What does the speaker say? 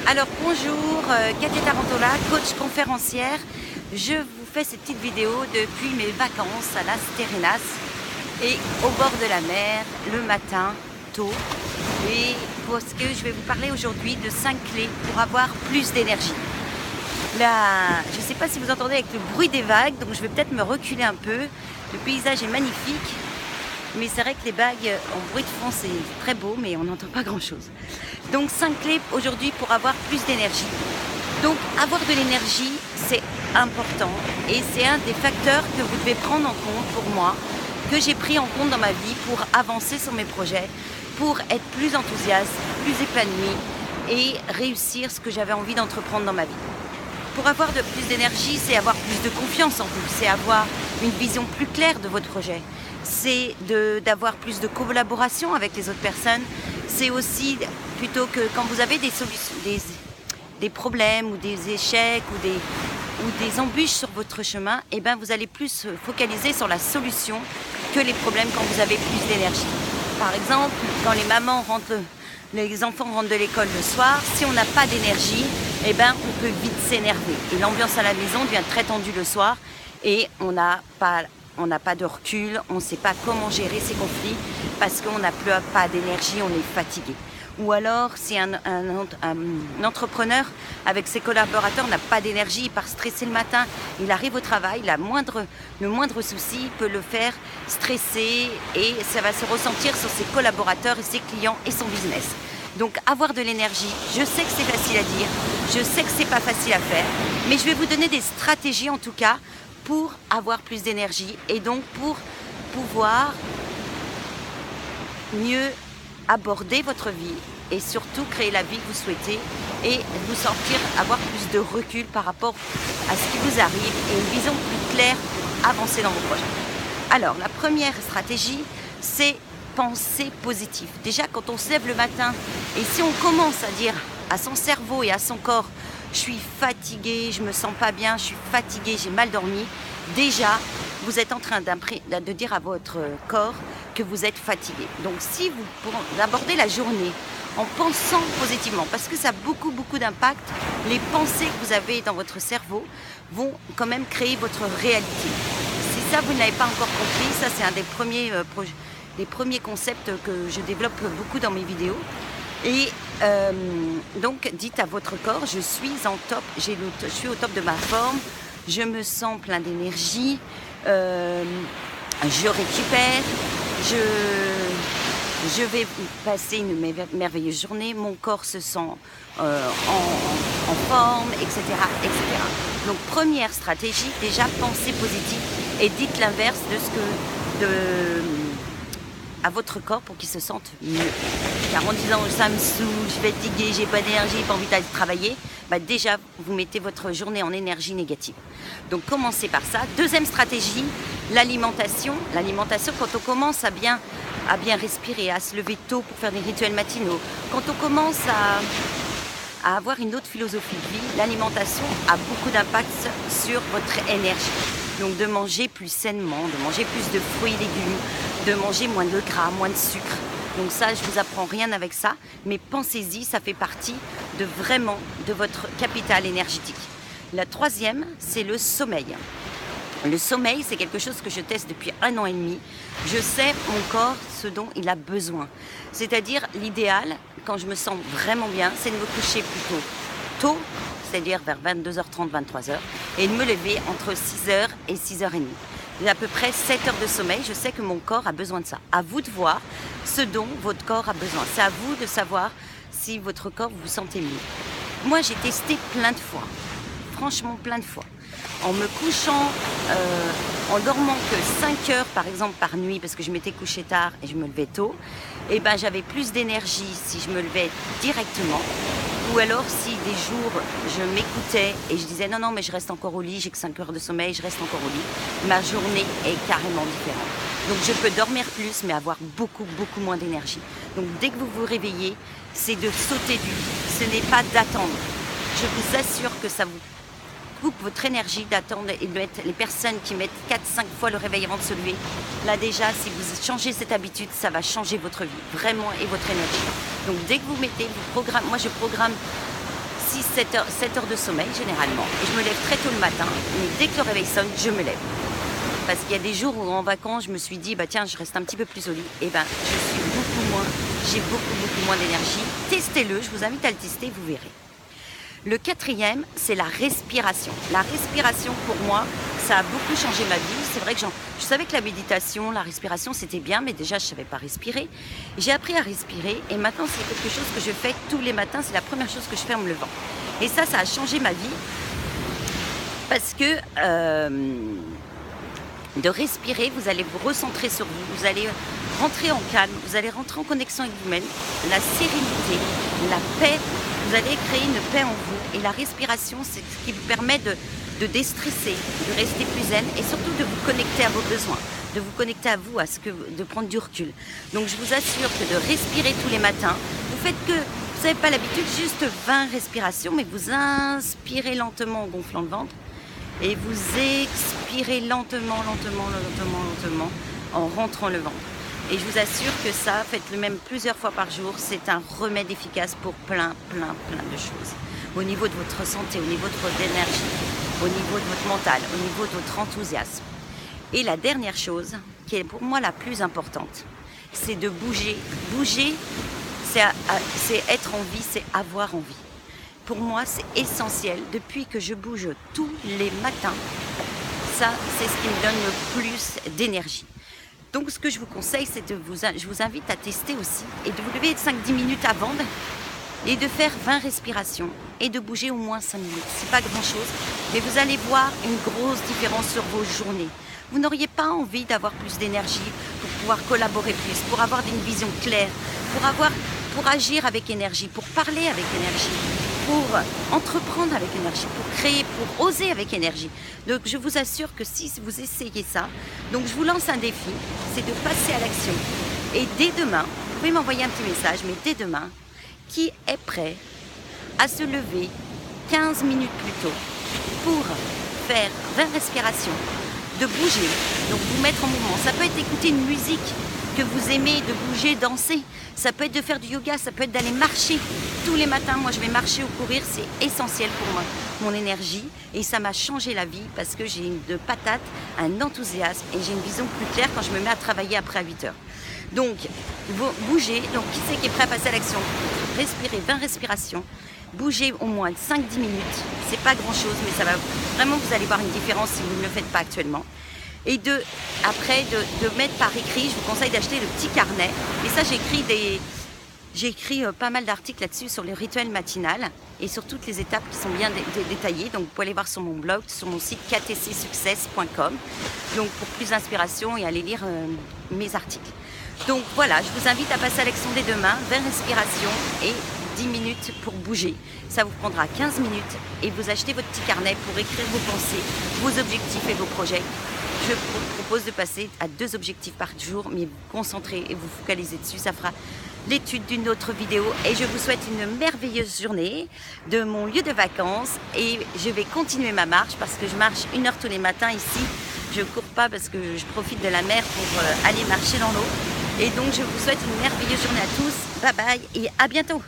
Alors bonjour, Katia Tarantola, coach conférencière. Je vous fais cette petite vidéo depuis mes vacances à Las Terrenas et au bord de la mer, le matin, tôt. Et parce que je vais vous parler aujourd'hui de 5 clés pour avoir plus d'énergie. Là, je ne sais pas si vous entendez avec le bruit des vagues, donc je vais peut-être me reculer un peu. Le paysage est magnifique, mais c'est vrai que les vagues en bruit de fond, c'est très beau, mais on n'entend pas grand-chose. Donc 5 clés aujourd'hui pour avoir plus d'énergie. Donc avoir de l'énergie, c'est important et c'est un des facteurs que vous devez prendre en compte pour moi, que j'ai pris en compte dans ma vie pour avancer sur mes projets, pour être plus enthousiaste, plus épanouie et réussir ce que j'avais envie d'entreprendre dans ma vie. Pour avoir de plus d'énergie, c'est avoir plus de confiance en vous, c'est avoir une vision plus claire de votre projet, c'est d'avoir plus de collaboration avec les autres personnes, c'est aussi plutôt que quand vous avez des solutions, des problèmes ou des échecs ou des embûches sur votre chemin, et ben vous allez plus focaliser sur la solution que les problèmes quand vous avez plus d'énergie. Par exemple, quand les enfants rentrent de l'école le soir, si on n'a pas d'énergie, eh ben, on peut vite s'énerver. Et l'ambiance à la maison devient très tendue le soir et on n'a pas de recul, on ne sait pas comment gérer ces conflits parce qu'on n'a pas d'énergie, on est fatigué. Ou alors, si un entrepreneur avec ses collaborateurs n'a pas d'énergie, il part stressé le matin, il arrive au travail, le moindre souci peut le faire stresser et ça va se ressentir sur ses collaborateurs et ses clients et son business. Donc avoir de l'énergie, je sais que c'est facile à dire, je sais que c'est pas facile à faire, mais je vais vous donner des stratégies en tout cas pour avoir plus d'énergie et donc pour pouvoir mieux aborder votre vie et surtout créer la vie que vous souhaitez et vous sortir, avoir plus de recul par rapport à ce qui vous arrive et une vision plus claire pour avancer dans vos projets. Alors la première stratégie, c'est penser positif. Déjà quand on se lève le matin et si on commence à dire à son cerveau et à son corps je suis fatigué, je me sens pas bien, je suis fatigué, j'ai mal dormi, déjà vous êtes en train de dire à votre corps que vous êtes fatigué. Donc si vous abordez la journée en pensant positivement, parce que ça a beaucoup d'impact, les pensées que vous avez dans votre cerveau vont quand même créer votre réalité. Si ça vous n'avez pas encore compris, ça c'est un des premiers concepts que je développe beaucoup dans mes vidéos. Et donc dites à votre corps, je suis en top, je suis au top de ma forme, je me sens plein d'énergie, je récupère, je vais passer une merveilleuse journée, mon corps se sent en forme, etc., etc. Donc première stratégie, déjà pensez positif et dites l'inverse à votre corps pour qu'il se sente mieux. Car en disant ça me saoule, je suis fatiguée, j'ai pas d'énergie, j'ai pas envie d'aller travailler, bah déjà vous mettez votre journée en énergie négative. Donc commencez par ça. Deuxième stratégie, l'alimentation. L'alimentation, quand on commence à bien respirer, à se lever tôt pour faire des rituels matinaux, quand on commence à avoir une autre philosophie de vie, l'alimentation a beaucoup d'impact sur votre énergie. Donc de manger plus sainement, de manger plus de fruits et légumes, de manger moins de gras, moins de sucre. Donc ça, je vous apprends rien avec ça, mais pensez-y, ça fait partie de votre capital énergétique. La troisième, c'est le sommeil. Le sommeil, c'est quelque chose que je teste depuis 1 an et demi. Je sais, mon corps, ce dont il a besoin. C'est-à-dire, l'idéal, quand je me sens vraiment bien, c'est de me coucher plutôt tôt, c'est-à-dire vers 22h30, 23h, et de me lever entre 6h et 6h30. J'ai à peu près 7 heures de sommeil, je sais que mon corps a besoin de ça. À vous de voir ce dont votre corps a besoin. C'est à vous de savoir si votre corps vous sentez mieux. Moi, j'ai testé plein de fois, franchement plein de fois. En me couchant, en dormant que 5 heures par exemple par nuit, parce que je m'étais couchée tard et je me levais tôt, et ben j'avais plus d'énergie si je me levais directement. Ou alors si des jours je m'écoutais et je disais non mais je reste encore au lit, j'ai que 5 heures de sommeil, je reste encore au lit, ma journée est carrément différente. Donc je peux dormir plus mais avoir beaucoup moins d'énergie. Donc dès que vous vous réveillez, c'est de sauter du lit, ce n'est pas d'attendre. Je vous assure que ça vous coupe votre énergie d'attendre et de mettre les personnes qui mettent 4-5 fois le réveil avant de se lever. Là déjà, si vous changez cette habitude, ça va changer votre vie, vraiment, et votre énergie. Donc dès que vous mettez, moi je programme 6-7 heures, 7 heures de sommeil généralement. Et je me lève très tôt le matin, mais dès que le réveil sonne, je me lève. Parce qu'il y a des jours où en vacances, je me suis dit, bah tiens, je reste un petit peu plus au lit. Et ben, j'ai beaucoup moins d'énergie. Testez-le, je vous invite à le tester, vous verrez. Le quatrième, c'est la respiration. La respiration, pour moi, ça a beaucoup changé ma vie. C'est vrai que je savais que la méditation, la respiration, c'était bien, mais déjà, je ne savais pas respirer. J'ai appris à respirer et maintenant, c'est quelque chose que je fais tous les matins. C'est la première chose que je fais en me levant. Et ça a changé ma vie parce que de respirer, vous allez vous recentrer sur vous, vous allez rentrer en calme, vous allez rentrer en connexion avec vous-même, la sérénité, la paix. Vous allez créer une paix en vous et la respiration, c'est ce qui vous permet de déstresser, de rester plus zen et surtout de vous connecter à vos besoins, de vous connecter à vous, de prendre du recul. Donc je vous assure que de respirer tous les matins, vous faites que, vous n'avez pas l'habitude, juste 20 respirations, mais vous inspirez lentement en gonflant le ventre et vous expirez lentement en rentrant le ventre. Et je vous assure que ça, faites-le même plusieurs fois par jour, c'est un remède efficace pour plein de choses. Au niveau de votre santé, au niveau de votre énergie, au niveau de votre mental, au niveau de votre enthousiasme. Et la dernière chose, qui est pour moi la plus importante, c'est de bouger. Bouger, c'est être en vie, c'est avoir envie. Pour moi, c'est essentiel. Depuis que je bouge tous les matins, ça, c'est ce qui me donne le plus d'énergie. Donc ce que je vous conseille, c'est je vous invite à tester aussi et de vous lever 5-10 minutes avant et de faire 20 respirations et de bouger au moins 5 minutes. C'est pas grand chose, mais vous allez voir une grosse différence sur vos journées. Vous n'auriez pas envie d'avoir plus d'énergie pour pouvoir collaborer plus, pour avoir une vision claire, pour agir avec énergie, pour parler avec énergie, pour entreprendre avec énergie, pour créer, pour oser avec énergie. Donc je vous assure que si vous essayez ça, donc je vous lance un défi, c'est de passer à l'action. Et dès demain, vous pouvez m'envoyer un petit message, mais dès demain, qui est prêt à se lever 15 minutes plus tôt pour faire 20 respirations, de bouger, donc vous mettre en mouvement. Ça peut être d'écouter une musique que vous aimez, de bouger, danser. Ça peut être de faire du yoga, ça peut être d'aller marcher. Tous les matins, moi je vais marcher ou courir, c'est essentiel pour moi, mon énergie. Et ça m'a changé la vie parce que j'ai une patate, un enthousiasme et j'ai une vision plus claire quand je me mets à travailler après à 8 heures. Donc, bougez. Donc, qui c'est qui est prêt à passer à l'action? Respirez, 20 respirations. Bougez au moins 5-10 minutes. C'est pas grand chose, mais ça va vraiment, vous allez voir une différence si vous ne le faites pas actuellement. Et après de mettre par écrit, je vous conseille d'acheter le petit carnet. Et ça, j'ai écrit pas mal d'articles là-dessus sur le rituel matinal et sur toutes les étapes qui sont bien détaillées. Donc vous pouvez aller voir sur mon blog, sur mon site ktcsuccess.com. Donc pour plus d'inspiration et aller lire mes articles. Donc voilà, je vous invite à passer à l'action dès demain, 20 respirations et 10 minutes pour bouger. Ça vous prendra 15 minutes et vous achetez votre petit carnet pour écrire vos pensées, vos objectifs et vos projets. Je vous propose de passer à 2 objectifs par jour, mais vous concentrer et vous focaliser dessus. Ça fera l'étude d'une autre vidéo et je vous souhaite une merveilleuse journée de mon lieu de vacances et je vais continuer ma marche parce que je marche 1 heure tous les matins ici. Je ne cours pas parce que je profite de la mer pour aller marcher dans l'eau. Et donc je vous souhaite une merveilleuse journée à tous. Bye bye et à bientôt.